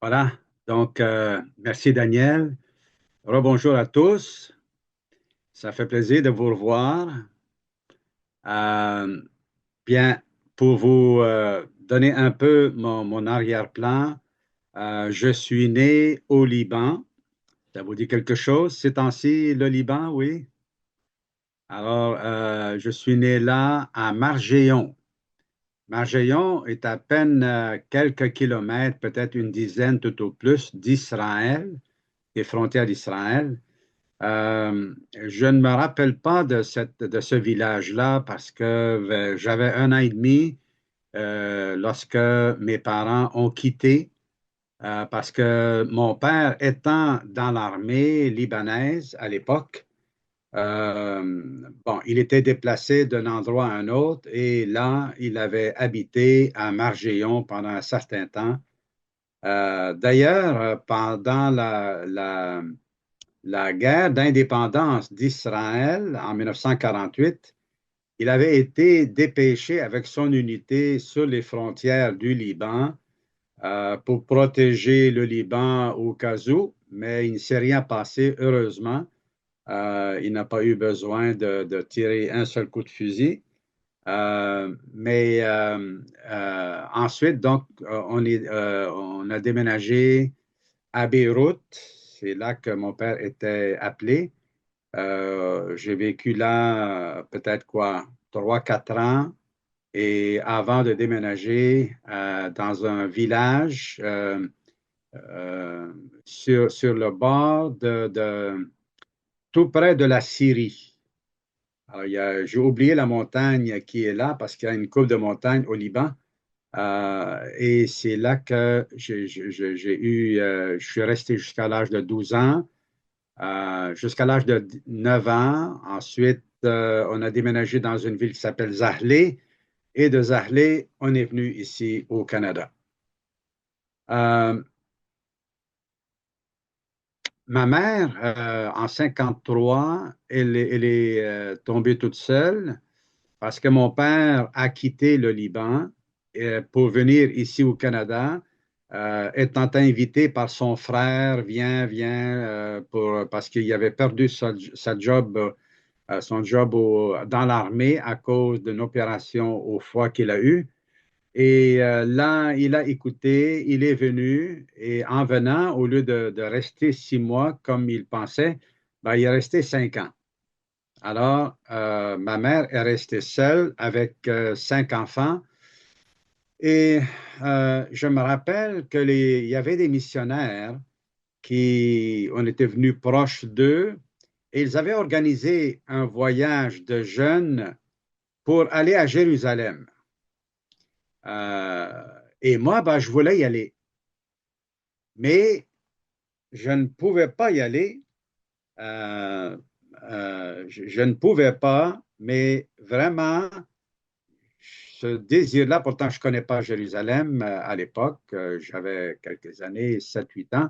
Voilà. Donc, merci Daniel. Rebonjour à tous. Ça fait plaisir de vous revoir. Euh, Bien, pour vous donner un peu mon arrière-plan, je suis né au Liban. Ça vous dit quelque chose? Ces temps-ci, le Liban, oui. Alors, je suis né là à Margéon. Margéon est à peine quelques kilomètres, peut-être une dizaine tout au plus, d'Israël, des frontières d'Israël. Je ne me rappelle pas de ce village-là parce que j'avais un an et demi lorsque mes parents ont quitté parce que mon père étant dans l'armée libanaise à l'époque, bon, il était déplacé d'un endroit à un autre et là, il avait habité à Margéon pendant un certain temps. D'ailleurs, pendant la guerre d'indépendance d'Israël en 1948, il avait été dépêché avec son unité sur les frontières du Liban pour protéger le Liban au cas où, mais il ne s'est rien passé, heureusement. Il n'a pas eu besoin de tirer un seul coup de fusil. Mais ensuite, donc, on a déménagé à Beyrouth. C'est là que mon père était appelé. J'ai vécu là peut-être quoi, 3, 4 ans. Et avant de déménager dans un village euh, sur le bord tout près de la Syrie. Alors, j'ai oublié la montagne qui est là parce qu'il y a une coupe de montagnes au Liban. Et c'est là que je suis resté jusqu'à l'âge de 12 ans. Jusqu'à l'âge de 9 ans. Ensuite, on a déménagé dans une ville qui s'appelle Zahle. Et de Zahle, on est venu ici au Canada. Euh, Ma mère, en 53, elle est tombée toute seule parce que mon père a quitté le Liban pour venir ici au Canada, étant invité par son frère, viens, parce qu'il avait perdu son job dans l'armée à cause d'une opération au foie qu'il a eue. Et là, il a écouté, il est venu, et en venant, au lieu de rester 6 mois comme il pensait, ben, il est resté 5 ans. Alors, ma mère est restée seule avec 5 enfants. Et je me rappelle il y avait des missionnaires qui on était venus proches d'eux et ils avaient organisé un voyage de jeunes pour aller à Jérusalem. Euh, et moi, ben, je voulais y aller, mais je ne pouvais pas y aller. Euh, je ne pouvais pas, mais vraiment, ce désir-là, pourtant, je ne connais pas Jérusalem à l'époque, j'avais quelques années, 7, 8 ans,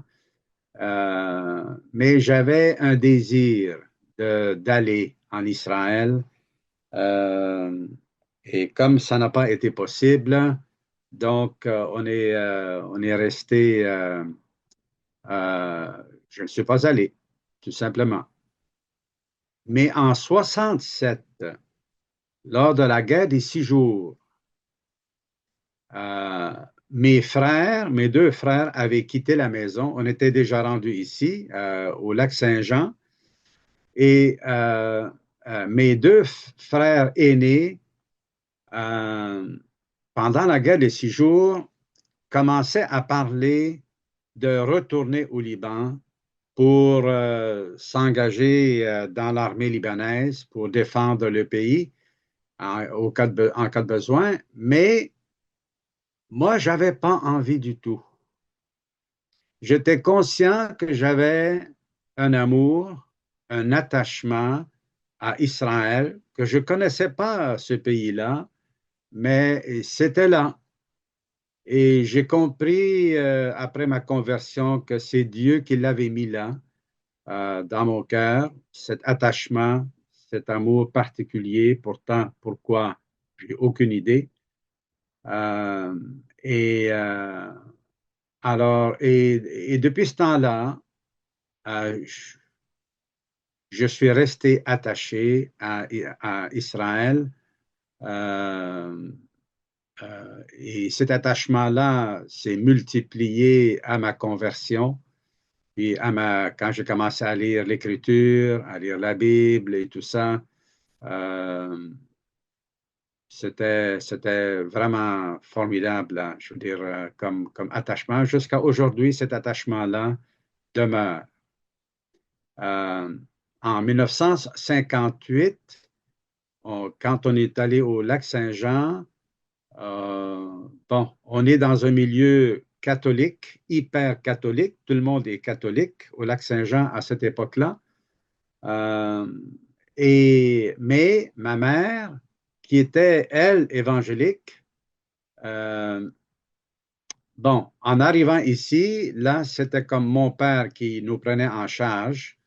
mais j'avais un désir d'aller en Israël. Euh, et comme ça n'a pas été possible, donc on est resté, je ne suis pas allé, tout simplement. Mais en 67, lors de la guerre des 6 jours, Euh, mes 2 frères avaient quitté la maison. On était déjà rendus ici, au lac Saint-Jean. Et mes 2 frères aînés, euh, pendant la guerre des 6 jours, commençaient à parler de retourner au Liban pour s'engager dans l'armée libanaise pour défendre le pays en cas de besoin. Mais moi, j'avais pas envie du tout. J'étais conscient que j'avais un amour, un attachement à Israël, que je ne connaissais pas ce pays-là, mais c'était là. Et j'ai compris après ma conversion que c'est Dieu qui l'avait mis là, dans mon cœur, cet attachement, cet amour particulier. Pourtant, pourquoi? J'ai aucune idée. Euh, et Alors, et depuis ce temps-là, euh, je, je suis resté attaché à Israël. Euh, et cet attachement-là s'est multiplié à ma conversion et quand j'ai commencé à lire l'Écriture, à lire la Bible et tout ça. Euh, c'était vraiment formidable, là, je veux dire, comme attachement. Jusqu'à aujourd'hui, cet attachement-là demeure. Euh, En 1958, quand on est allé au lac Saint-Jean, bon, on est dans un milieu catholique, hyper catholique. Tout le monde est catholique au lac Saint-Jean à cette époque-là. Euh, mais ma mère, qui était, elle, évangélique, euh, bon, en arrivant ici, là, c'était comme mon père qui nous prenait en charge.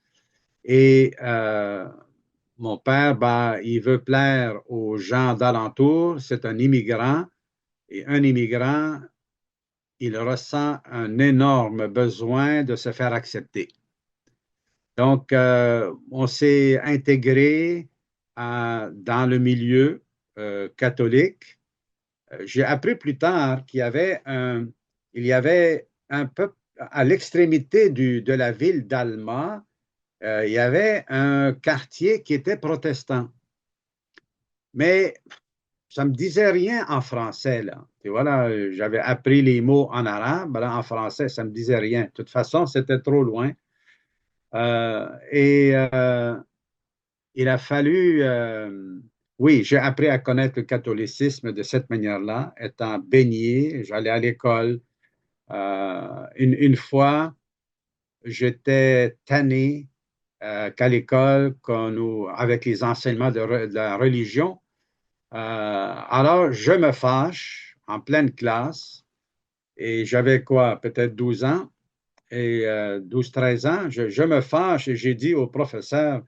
Et mon père, ben, il veut plaire aux gens d'alentour. C'est un immigrant. Et un immigrant, il ressent un énorme besoin de se faire accepter. Donc, on s'est intégré dans le milieu catholique. J'ai appris plus tard il y avait un peu à l'extrémité de la ville d'Alma, il y avait un quartier qui était protestant. Mais ça ne me disait rien en français, là. Et voilà, j'avais appris les mots en arabe, là, en français, ça ne me disait rien. De toute façon, c'était trop loin. Et il a fallu, oui, j'ai appris à connaître le catholicisme de cette manière-là, étant baigné, j'allais à l'école. Une fois, j'étais tanné qu'à l'école, avec les enseignements de la religion. Alors, je me fâche en pleine classe et j'avais quoi, peut-être 12 ans et 12-13 ans. Je me fâche et j'ai dit au professeur,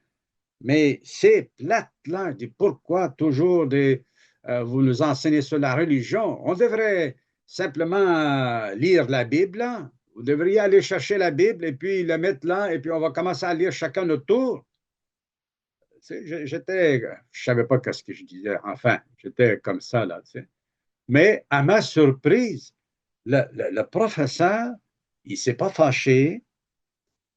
mais c'est plate là. Je dis, pourquoi toujours vous nous enseignez sur la religion? On devrait simplement lire la Bible, là. Vous devriez aller chercher la Bible et puis la mettre là et puis on va commencer à lire chacun notre tour. Je savais pas ce que je disais. Enfin, j'étais comme ça, là, tu sais. Mais à ma surprise, le professeur, il s'est pas fâché.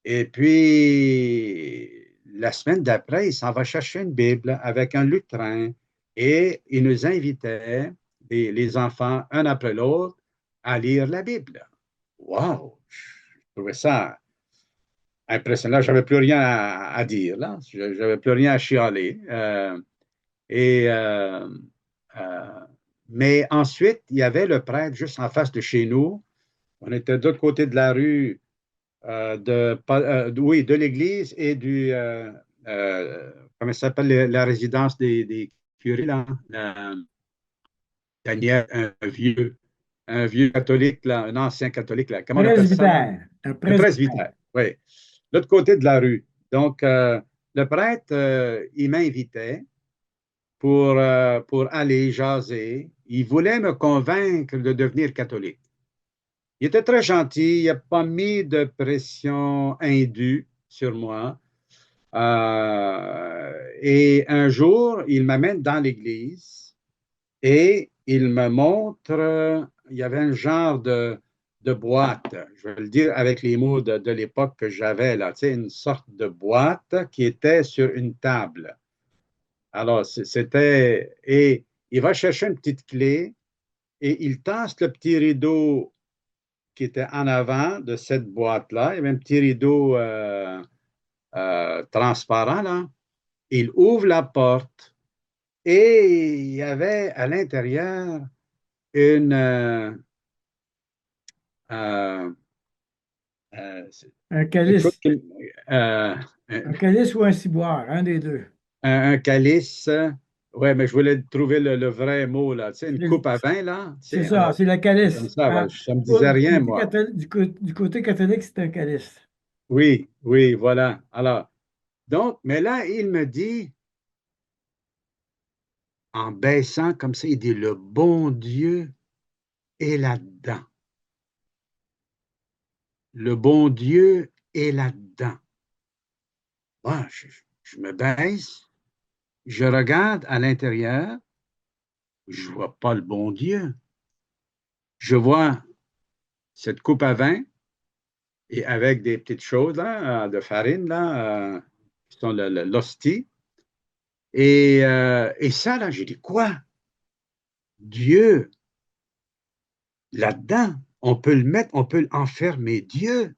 Et puis, la semaine d'après, il s'en va chercher une Bible avec un lutrin et il nous invitait, les enfants, un après l'autre, à lire la Bible. Wow! Je trouvais ça impressionnant. J'avais plus rien à dire, là. J'avais plus rien à chialer. Et, euh, mais ensuite, il y avait le prêtre juste en face de chez nous. On était de l'autre côté de la rue, oui, de l'église et comment ça s'appelle, la résidence des curés, là. Daniel, un vieux catholique, là, un ancien catholique, là. Comment on appelle ça, là? Presbytère, un Un presbytère. presbytère, oui. De l'autre côté de la rue. Donc, le prêtre, il m'invitait pour aller jaser. Il voulait me convaincre de devenir catholique. Il était très gentil, il n'a pas mis de pression indue sur moi. Et un jour, il m'amène dans l'église et il me montre, il y avait un genre de boîte, je vais le dire avec les mots de l'époque que j'avais là, tu sais, une sorte de boîte qui était sur une table. Alors, et il va chercher une petite clé et il tasse le petit rideau qui était en avant de cette boîte-là. Il y avait un petit rideau transparent, là. Il ouvre la porte et il y avait à l'intérieur une, euh, Un quelque chose calice. euh, un, Un calice ou un ciboire, un des deux. un calice. Ouais, mais je voulais trouver le vrai mot, là. Tu sais, une coupe à vin, là. Tu C'est sais, ça, c'est le comme calice. ça, Hein? ça me disait Du rien, côté moi. du côté catholique, c'est un calice. Oui, oui, voilà. Alors, donc, mais là, il me dit, en baissant comme ça, il dit, le bon Dieu est là-dedans. le bon Dieu est là-dedans. Bon, je me baisse, je regarde à l'intérieur, je vois pas le bon Dieu. Je vois cette coupe à vin et avec des petites choses là, de farine, là, qui sont l'hostie. Et ça, là, j'ai dit, quoi? Dieu, là-dedans, on peut le mettre, on peut enfermer Dieu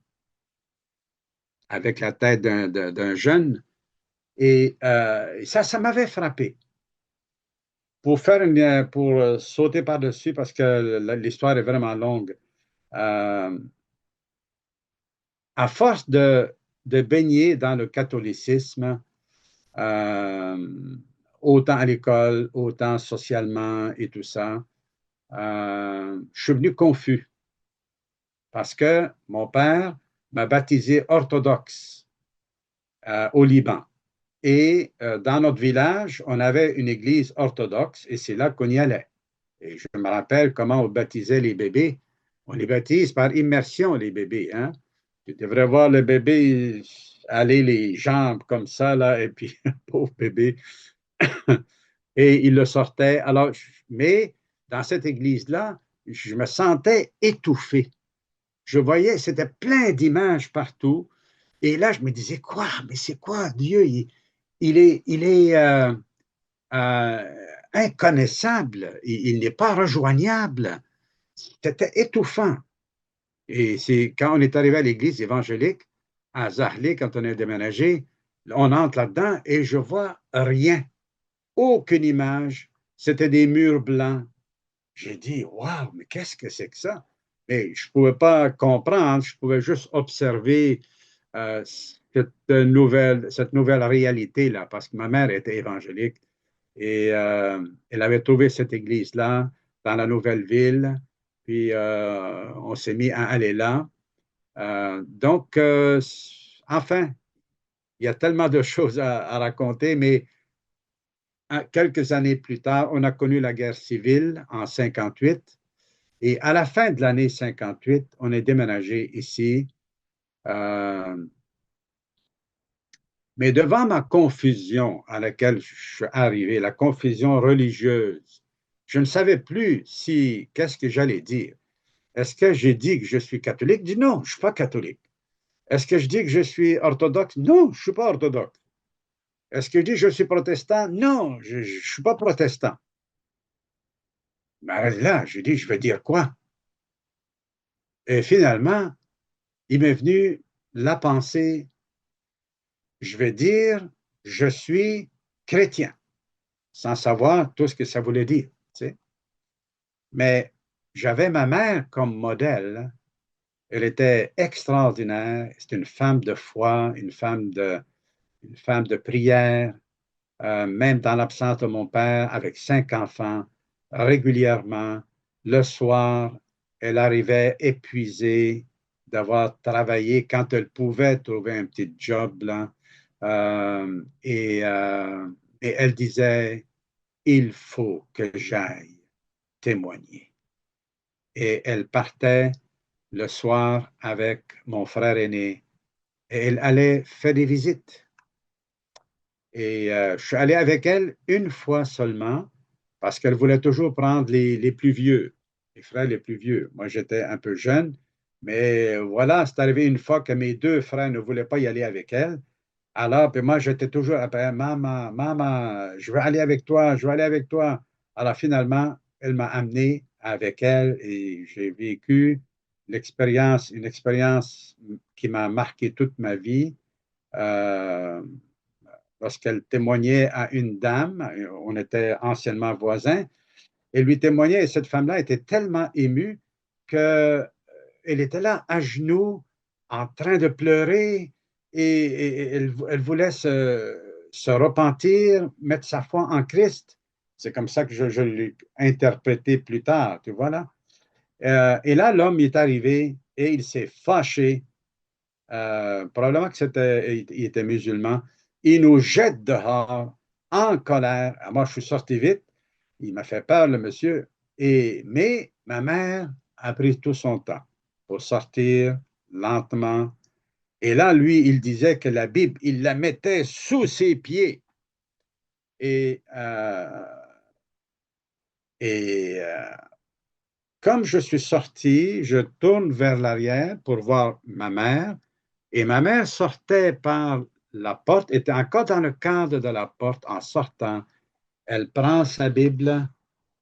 avec la tête d'un jeune. Et ça m'avait frappé. Pour sauter par-dessus, parce que l'histoire est vraiment longue, euh, à force de baigner dans le catholicisme, euh, autant à l'école, autant socialement et tout ça, je suis venu confus parce que mon père m'a baptisé orthodoxe au Liban. Et dans notre village, on avait une église orthodoxe et c'est là qu'on y allait. Et je me rappelle comment on baptisait les bébés. On les baptise par immersion, les bébés. Hein? Tu devrais voir le bébé aller les jambes comme ça, là, et puis, pauvre bébé. Et il le sortait. Alors, mais dans cette église-là, je me sentais étouffé. Je voyais, c'était plein d'images partout. Et là, je me disais, quoi? Mais c'est quoi Dieu? Il est inconnaissable. Il n'est pas rejoignable. C'était étouffant. Et c'est quand on est arrivé à l'église évangélique à Zahle, quand on a déménagé, on entre là-dedans et je vois rien, aucune image. C'était des murs blancs. J'ai dit, waouh, mais qu'est-ce que c'est que ça? Mais je ne pouvais pas comprendre, je pouvais juste observer cette nouvelle réalité-là, parce que ma mère était évangélique et elle avait trouvé cette église-là dans la nouvelle ville, puis on s'est mis à aller là. Donc, enfin, il y a tellement de choses à raconter, mais quelques années plus tard, on a connu la guerre civile en 58. Et à la fin de l'année 58, on est déménagé ici. Euh, mais devant ma confusion à laquelle je suis arrivé, la confusion religieuse, je ne savais plus si qu'est-ce que j'allais dire. Est-ce que j'ai dit que je suis catholique? Je dis non, je ne suis pas catholique. Est-ce que je dis que je suis orthodoxe? Non, je ne suis pas orthodoxe. Est-ce que je dis que je suis protestant? Non, je ne suis pas protestant. Mais là, je dis, je vais dire quoi? Et finalement, il m'est venu la pensée, je vais dire, je suis chrétien, sans savoir tout ce que ça voulait dire. Tu sais. Mais j'avais ma mère comme modèle. Elle était extraordinaire. C'était une femme de foi, une femme de prière, même dans l'absence de mon père, avec 5 enfants, régulièrement. Le soir, elle arrivait épuisée d'avoir travaillé quand elle pouvait trouver un petit job là. Euh, et, euh, et elle disait, il faut que j'aille témoigner. Et elle partait le soir avec mon frère aîné et elle allait faire des visites. Et je suis allé avec elle une fois seulement parce qu'elle voulait toujours prendre les plus vieux, les frères les plus vieux. Moi, j'étais un peu jeune, mais voilà, c'est arrivé une fois que mes deux frères ne voulaient pas y aller avec elle. Alors, puis moi, j'étais toujours après, maman, maman, je veux aller avec toi, je veux aller avec toi. Alors, finalement, elle m'a amené avec elle et j'ai vécu une expérience qui m'a marqué toute ma vie. Euh, Lorsqu'elle témoignait à une dame, on était anciennement voisins, elle lui témoignait et cette femme-là était tellement émue qu'elle était là à genoux, en train de pleurer et elle voulait se repentir, mettre sa foi en Christ. C'est comme ça que je l'ai interprété plus tard, tu vois là. Et là, l'homme est arrivé et il s'est fâché. Probablement que il était musulman. Il nous jette dehors en colère. Ah, moi, je suis sorti vite. Il m'a fait peur, le monsieur. Mais ma mère a pris tout son temps pour sortir lentement. Et là, lui, il disait que la Bible, il la mettait sous ses pieds. Et, euh, et comme je suis sorti, je tourne vers l'arrière pour voir ma mère. Et ma mère sortait par la porte, était encore dans le cadre de la porte en sortant. Elle prend sa Bible,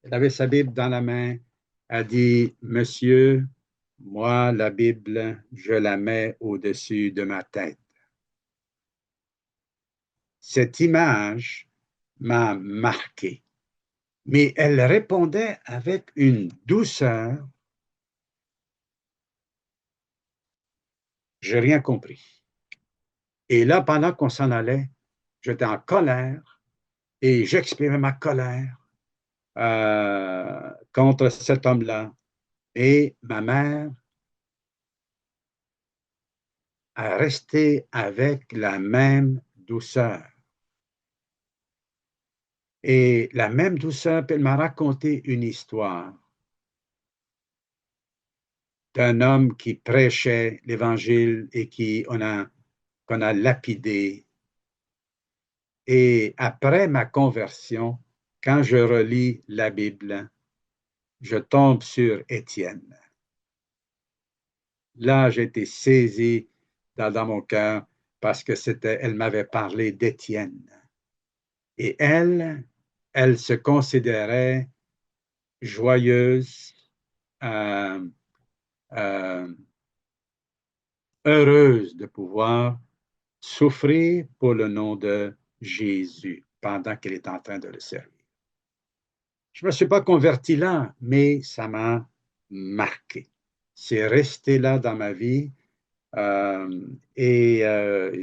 elle avait sa Bible dans la main, a dit, Monsieur, moi, la Bible, je la mets au-dessus de ma tête. Cette image m'a marqué, mais elle répondait avec une douceur. J'ai rien compris. Et là, pendant qu'on s'en allait, j'étais en colère et j'exprimais ma colère contre cet homme-là. Et ma mère a resté avec la même douceur. Et la même douceur, elle m'a raconté une histoire d'un homme qui prêchait l'Évangile et qu'on a lapidé. Et après ma conversion, quand je relis la Bible, je tombe sur Étienne. Là, j'ai été saisi dans mon cœur parce que elle m'avait parlé d'Étienne. Et elle se considérait joyeuse, euh, euh, heureuse de pouvoir souffrir pour le nom de Jésus pendant qu'elle est en train de le servir. Je ne me suis pas converti là, mais ça m'a marqué. C'est resté là dans ma vie. Et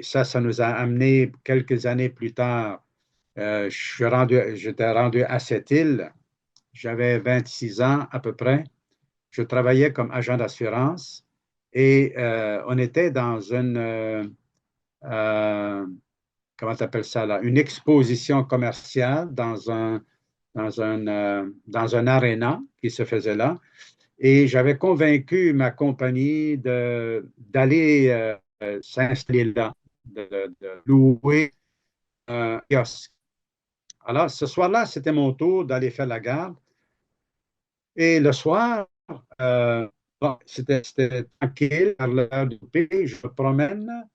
ça nous a amené quelques années plus tard. J'étais rendu à cette île. J'avais 26 ans à peu près. Je travaillais comme agent d'assurance et on était dans euh, comment tu appelles ça là, une exposition commerciale dans un aréna qui se faisait là. Et j'avais convaincu ma compagnie d'aller s'installer là, de louer un kiosque. Alors, ce soir-là, c'était mon tour d'aller faire la garde. Et le soir, euh, bon, c'était tranquille, à l'heure du souper, je me promène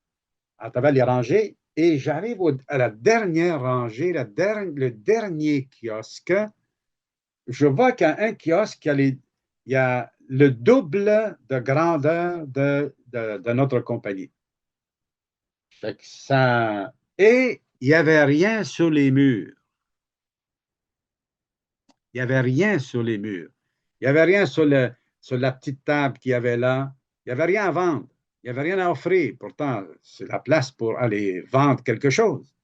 à travers les rangées et j'arrive à la dernière rangée, le dernier kiosque. Je vois qu'il y a un kiosque il y a le double de grandeur de notre compagnie. Fait que et il n'y avait rien sur les murs. Il n'y avait rien sur les murs. Il n'y avait rien sur la petite table qu'il y avait là. Il n'y avait rien à vendre. Il n'y avait rien à offrir. Pourtant, c'est la place pour aller vendre quelque chose.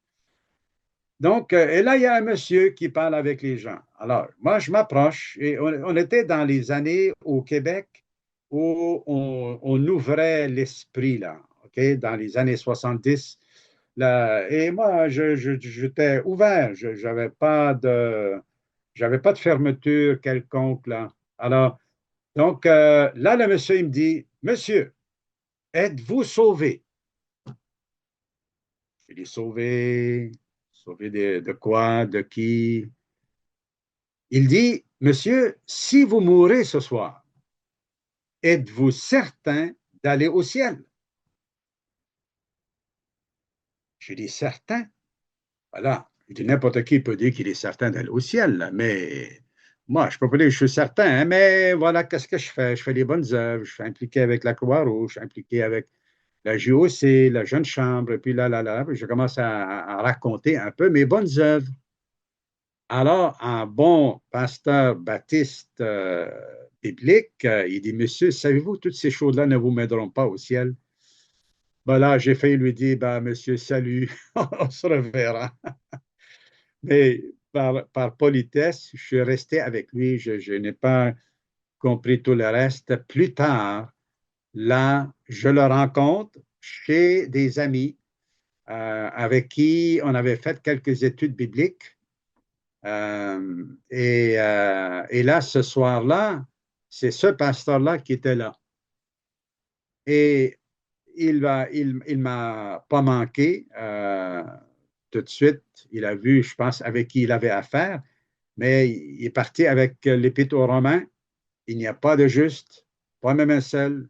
Donc, et là, il y a un monsieur qui parle avec les gens. Alors, moi, je m'approche et on était dans les années au Québec où on ouvrait l'esprit, là, OK, dans les années 70. Là, et moi, j'étais ouvert. J'avais pas de fermeture quelconque, là. Alors, donc, là, le monsieur, il me dit, Monsieur, êtes-vous sauvé? Je lui dis, sauvé? Sauvé de quoi? De qui? Il dit, Monsieur, si vous mourrez ce soir, êtes-vous certain d'aller au ciel? Je dis, certain. Voilà. Je dis, n'importe qui peut dire qu'il est certain d'aller au ciel, là, mais moi, je ne peux pas dire que je suis certain, hein, mais voilà, qu'est-ce que je fais? Je fais les bonnes œuvres, je suis impliqué avec la Croix-Rouge, je suis impliqué avec la JOC, la Jeune Chambre, et puis là, puis je commence à raconter un peu mes bonnes œuvres. Alors, un bon pasteur baptiste biblique, il dit, Monsieur, savez-vous, toutes ces choses-là ne vous mèneront pas au ciel. Ben là, j'ai failli lui dire, ben, Monsieur, salut, on se reverra. Mais par politesse, je suis resté avec lui, je n'ai pas compris tout le reste. Plus tard, là, je le rencontre chez des amis avec qui on avait fait quelques études bibliques. Et là, ce soir-là, c'est ce pasteur-là qui était là. Et il m'a pas manqué tout de suite. Il a vu, je pense, avec qui il avait affaire, mais il est parti avec l'Épître aux Romains. Il n'y a pas de juste, pas même un seul.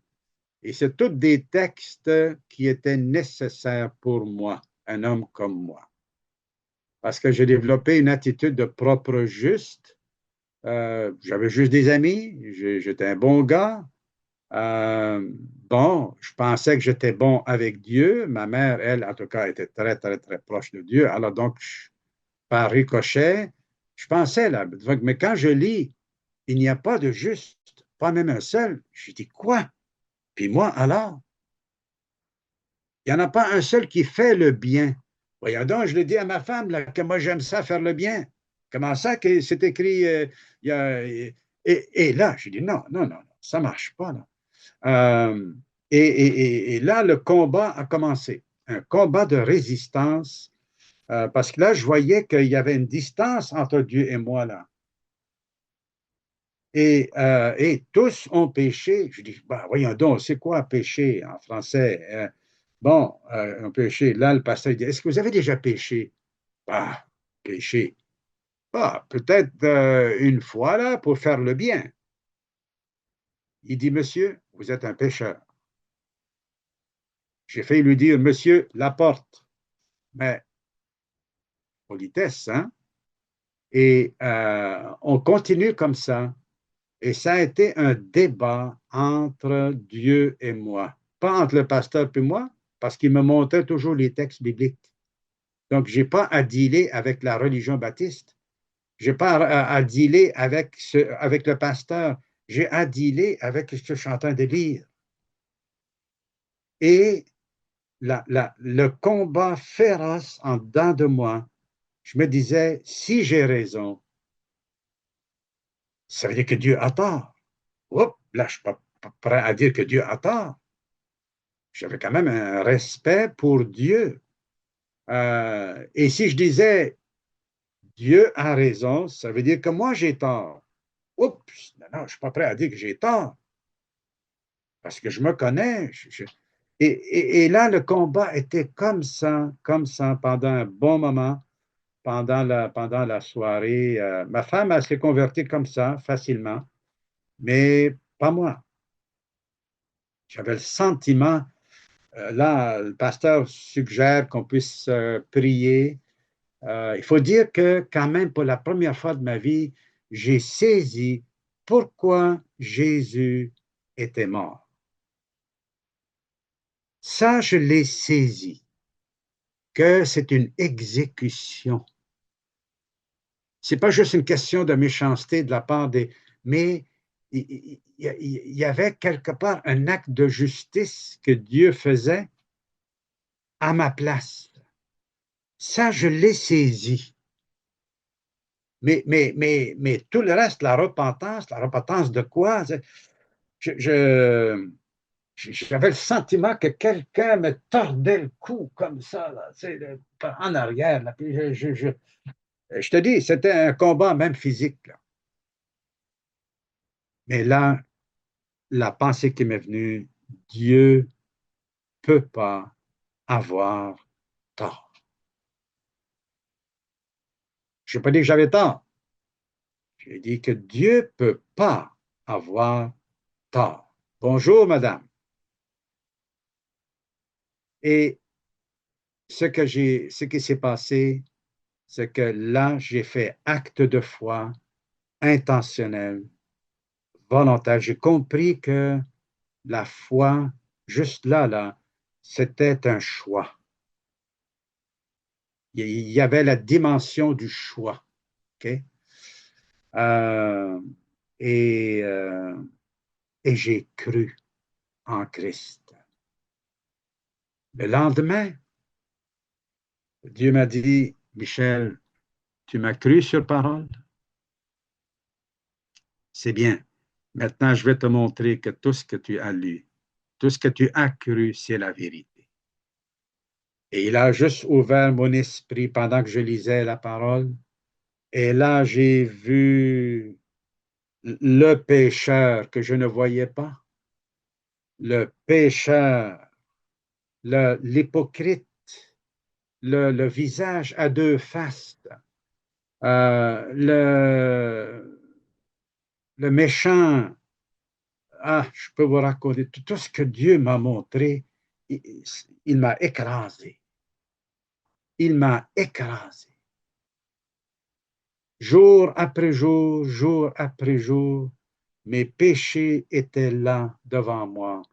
Et c'est tous des textes qui étaient nécessaires pour moi, un homme comme moi. Parce que j'ai développé une attitude de propre juste. J'avais juste des amis, j'étais un bon gars. Bon, je pensais que j'étais bon avec Dieu. Ma mère, elle, en tout cas, était très, très, très proche de Dieu. Alors donc, par ricochet, je pensais là. Donc, mais quand je lis, il n'y a pas de juste, pas même un seul, je dis quoi? Puis moi, alors, il n'y en a pas un seul qui fait le bien. Voyons donc, je l'ai dit à ma femme, là, que moi, j'aime ça faire le bien. Comment ça que c'est écrit, il y a- et là, j'ai dit non, non, non, non, ça ne marche pas, là. Euh, et là, le combat a commencé. Un combat de résistance, parce que là, je voyais qu'il y avait une distance entre Dieu et moi, là. Et tous ont péché. Je dis, bah, voyons donc, c'est quoi péché en français? Bon, un péché. Là, le pasteur dit, est-ce que vous avez déjà péché? Bah, péché. Bah, peut-être une fois, là, pour faire le bien. Il dit, monsieur, vous êtes un pécheur. J'ai failli lui dire, monsieur, la porte. Mais politesse, hein? Et on continue comme ça. Et ça a été un débat entre Dieu et moi. Pas entre le pasteur et moi, parce qu'il me montrait toujours les textes bibliques. Donc, je n'ai pas à dealer avec la religion baptiste. Je n'ai pas à dealer avec le pasteur. J'ai à dealer avec ce que je suis en train de lire. Et le combat féroce en dedans de moi, je me disais, si j'ai raison, ça veut dire que Dieu a tort. Oups, là, je ne suis pas prêt à dire que Dieu a tort. J'avais quand même un respect pour Dieu. Et si je disais Dieu a raison, ça veut dire que moi j'ai tort. Oups, non, non, je ne suis pas prêt à dire que j'ai tort, parce que je me connais. Et là, le combat était comme ça, pendant un bon moment, pendant la soirée. Ma femme, elle s'est convertie comme ça, facilement, mais pas moi. J'avais le sentiment. Là, le pasteur suggère qu'on puisse prier. Il faut dire que quand même, pour la première fois de ma vie, j'ai saisi pourquoi Jésus était mort. Ça, je l'ai saisi, que c'est une exécution. C'est pas juste une question de méchanceté de la part des... Mais il y avait quelque part un acte de justice que Dieu faisait à ma place. Ça, je l'ai saisi. Mais tout le reste, la repentance de quoi? Je, je- J'avais le sentiment que quelqu'un me tordait le cou comme ça, là, tu sais, en arrière. Là, puis je te dis, c'était un combat même physique, là. Mais là, la pensée qui m'est venue, Dieu ne peut pas avoir tort. Je n'ai pas dit que j'avais tort. J'ai dit que Dieu ne peut pas avoir tort. Bonjour, madame. Et ce qui s'est passé, c'est que là, j'ai fait acte de foi intentionnel, volontaire. J'ai compris que la foi, juste là, c'était un choix. Il y avait la dimension du choix. OK? Euh, et, euh, et j'ai cru en Christ. Le lendemain, Dieu m'a dit, Michel, tu m'as cru sur parole? C'est bien. Maintenant, je vais te montrer que tout ce que tu as lu, tout ce que tu as cru, c'est la vérité. Et il a juste ouvert mon esprit pendant que je lisais la parole. Et là, j'ai vu le pécheur que je ne voyais pas, le pécheur. l'hypocrite, le visage à deux faces, le méchant. Ah, je peux vous raconter tout ce que Dieu m'a montré. Il, il m'a écrasé. Il m'a écrasé. Jour après jour, mes péchés étaient là devant moi.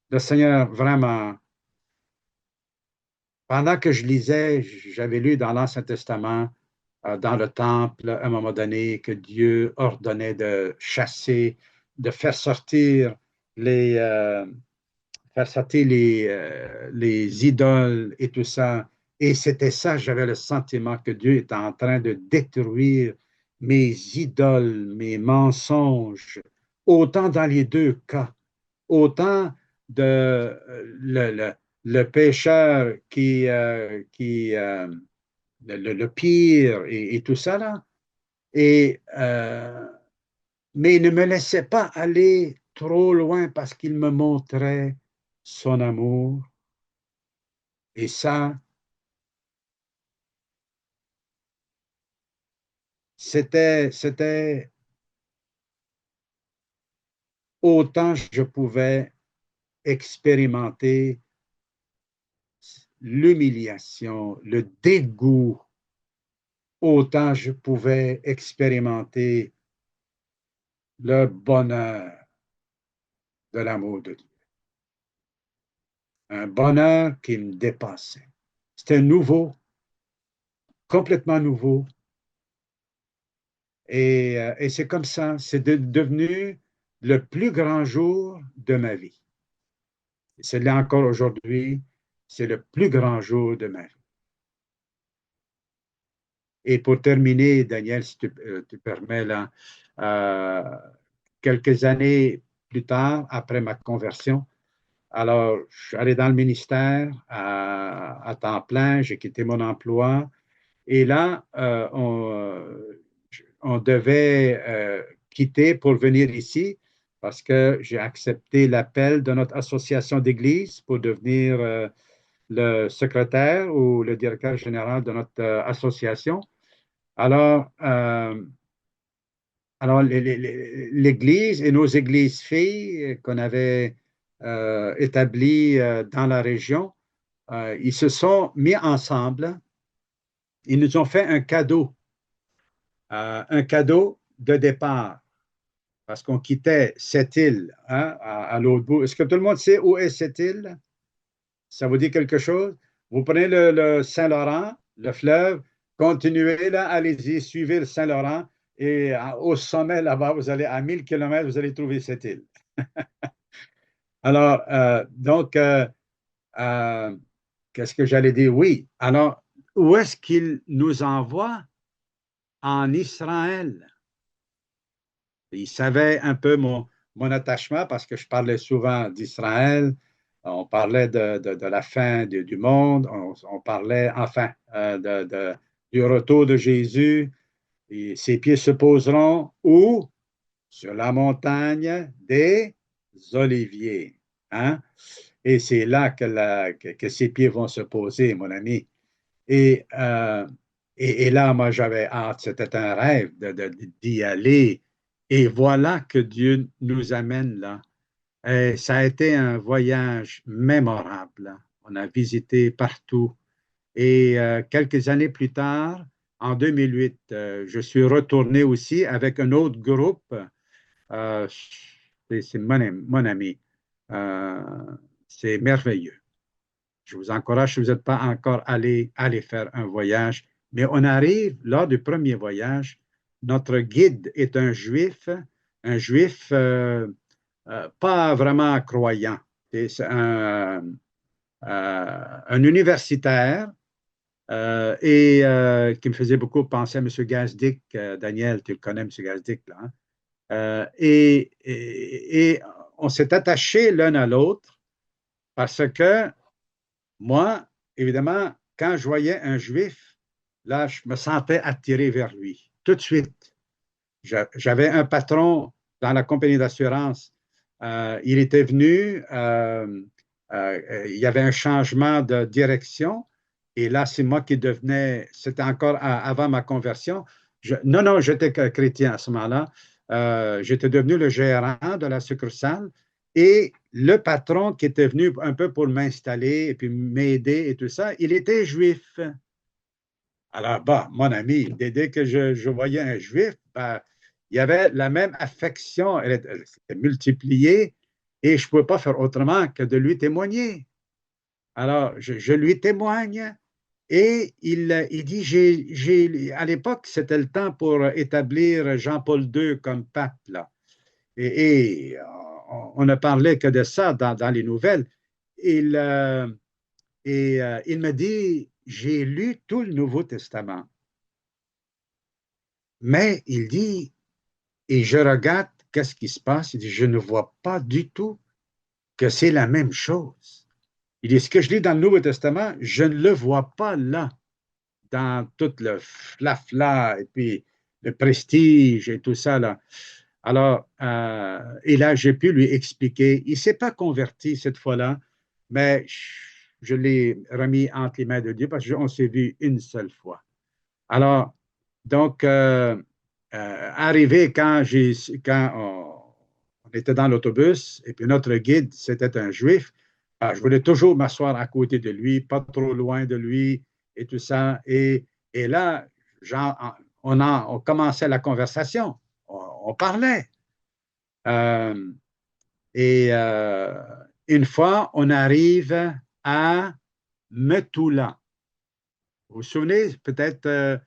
Le Seigneur, vraiment, pendant que je lisais, j'avais lu dans l'Ancien Testament, dans le temple, à un moment donné, que Dieu ordonnait de chasser, de les, euh, faire sortir les idoles et tout ça. Et c'était ça, j'avais le sentiment que Dieu était en train de détruire mes idoles, mes mensonges, autant dans les deux cas, autant de le pécheur le pire et tout ça là. Et, mais il ne me laissait pas aller trop loin parce qu'il me montrait son amour. Et ça, c'était autant je pouvais expérimenter l'humiliation, le dégoût, autant je pouvais expérimenter le bonheur de l'amour de Dieu. Un bonheur qui me dépassait. C'était nouveau, complètement nouveau. Et c'est comme ça, devenu le plus grand jour de ma vie. C'est là encore aujourd'hui, c'est le plus grand jour de ma vie. Et pour terminer, Daniel, si tu permets, là, euh, quelques années plus tard, après ma conversion, alors je suis allé dans le ministère à temps plein, j'ai quitté mon emploi, et là, on devait quitter pour venir ici parce que j'ai accepté l'appel de notre association d'église pour devenir le secrétaire ou le directeur général de notre association. Alors, l'Église et nos églises filles qu'on avait établies dans la région, ils se sont mis ensemble. Ils nous ont fait un cadeau de départ parce qu'on quittait cette île hein, à l'autre bout. Est-ce que tout le monde sait où est cette île? Ça vous dit quelque chose? Vous prenez le Saint-Laurent, le fleuve, continuez là, allez-y, suivez le Saint-Laurent et au sommet là-bas, vous allez à 1000 kilomètres, vous allez trouver cette île. Alors, euh, qu'est-ce que j'allais dire? Oui. Alors, où est-ce qu'il nous envoie? En Israël. Il savait un peu mon attachement parce que je parlais souvent d'Israël. On parlait de la fin du monde. On parlait enfin du retour de Jésus. Et ses pieds se poseront où? Sur la montagne des Oliviers. Hein? Et c'est là que ses pieds vont se poser, mon ami. Et, euh, et là, moi, j'avais hâte. C'était un rêve d'y aller. Et voilà que Dieu nous amène là. Et ça a été un voyage mémorable. On a visité partout. Et quelques années plus tard, en 2008, je suis retourné aussi avec un autre groupe. Euh, c'est mon ami. Euh, c'est merveilleux. Je vous encourage, si vous n'êtes pas encore allé faire un voyage. Mais on arrive, lors du premier voyage, notre guide est un juif pas vraiment croyant. C'est un universitaire qui me faisait beaucoup penser à M. Gazdick. Daniel, tu le connais, M. Gazdick, là. Hein? Et on s'est attachés l'un à l'autre parce que moi, évidemment, quand je voyais un juif, là, je me sentais attiré vers lui, tout de suite. J'avais un patron dans la compagnie d'assurance. Il était venu il y avait un changement de direction. Et là, c'est moi qui devenais, c'était encore avant ma conversion. Non, non, j'étais chrétien à ce moment-là. J'étais devenu le gérant de la succursale et le patron qui était venu un peu pour m'installer et puis m'aider et tout ça, il était juif. Alors, bah, mon ami, dès que je voyais un juif, bah, il y avait la même affection, elle s'était multipliée et je ne pouvais pas faire autrement que de lui témoigner. Alors, je lui témoigne et il dit, à l'époque, c'était le temps pour établir Jean-Paul II comme pape, là. Et on ne parlait que de ça dans les nouvelles. Il, il me dit, j'ai lu tout le Nouveau Testament, mais il dit, et je regarde, qu'est-ce qui se passe? Il dit, je ne vois pas du tout que c'est la même chose. Il dit, ce que je lis dans le Nouveau Testament, je ne le vois pas là, dans tout le flafla et puis le prestige et tout ça, là. Alors, et là, j'ai pu lui expliquer. Il ne s'est pas converti cette fois-là, mais je l'ai remis entre les mains de Dieu parce qu'on s'est vu une seule fois. Alors, donc, arrivé quand on était dans l'autobus et puis notre guide, c'était un juif, je voulais toujours m'asseoir à côté de lui, pas trop loin de lui et tout ça. Et là, genre, on commençait la conversation, on parlait. Euh, et une fois, on arrive à Metula. Vous vous souvenez peut-être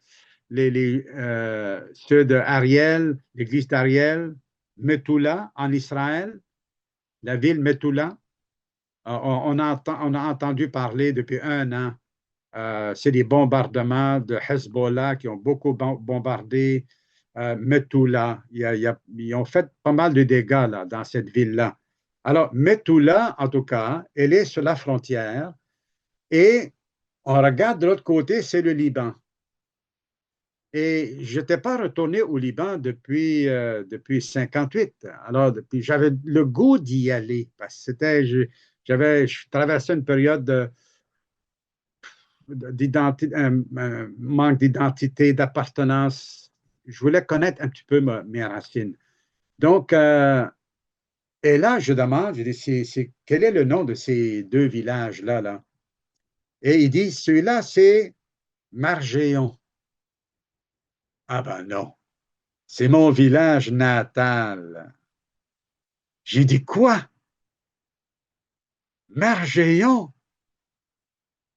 ceux de Ariel, l'église d'Ariel, Metula en Israël, la ville Metula. On a entendu parler depuis un an. C'est des bombardements de Hezbollah qui ont beaucoup bombardé Metula. Ils ont fait pas mal de dégâts là, dans cette ville-là. Alors, Metula, en tout cas, elle est sur la frontière et on regarde de l'autre côté, c'est le Liban. Et je n'étais pas retourné au Liban depuis 58. Alors, j'avais le goût d'y aller parce que je traversais une période d'identité, un manque d'identité, d'appartenance. Je voulais connaître un petit peu mes racines. Donc, et là, je demande, je dis, quel est le nom de ces deux villages-là, là? Et il dit, celui-là, c'est Margéon. Ah ben non, c'est mon village natal. J'ai dit, quoi? Margéon?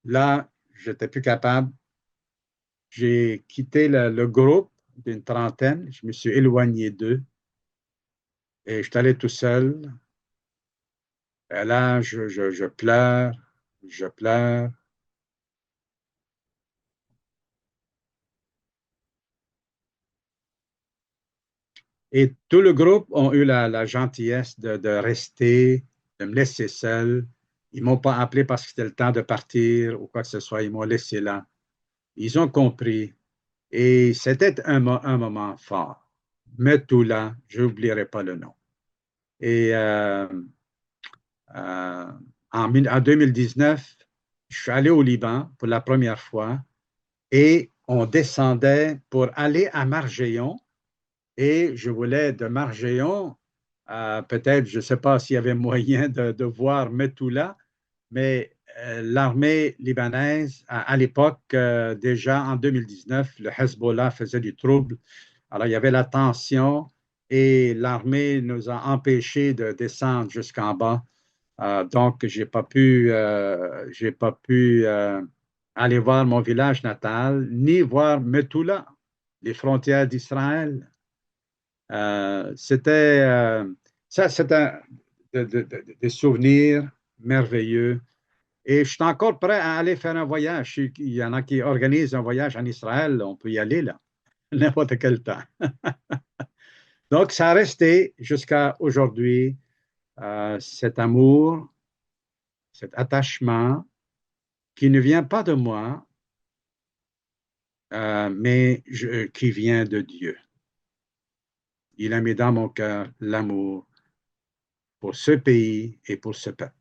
Là, je n'étais plus capable. J'ai quitté le groupe d'une trentaine. Je me suis éloigné d'eux et je suis allé tout seul. Et là, je pleure, je pleure. Et tout le groupe ont eu la gentillesse de rester, de me laisser seul. Ils ne m'ont pas appelé parce que c'était le temps de partir ou quoi que ce soit. Ils m'ont laissé là. Ils ont compris. Et c'était un moment fort. Mais tout là, je n'oublierai pas le nom. Et euh, en 2019, je suis allé au Liban pour la première fois et on descendait pour aller à Margéon. Et je voulais de Margéon, peut-être, je ne sais pas s'il y avait moyen de voir Metula, mais l'armée libanaise, à l'époque, déjà en 2019, le Hezbollah faisait du trouble. Alors, il y avait la tension et l'armée nous a empêchés de descendre jusqu'en bas. Donc, j'ai pas pu aller voir mon village natal, ni voir Metula, les frontières d'Israël. C'était ça, c'était des souvenirs merveilleux. Et je suis encore prêt à aller faire un voyage. Il y en a qui organisent un voyage en Israël. On peut y aller là, n'importe quel temps. Donc, ça a resté jusqu'à aujourd'hui, cet amour, cet attachement qui ne vient pas de moi, mais qui vient de Dieu. Il a mis dans mon cœur l'amour pour ce pays et pour ce peuple.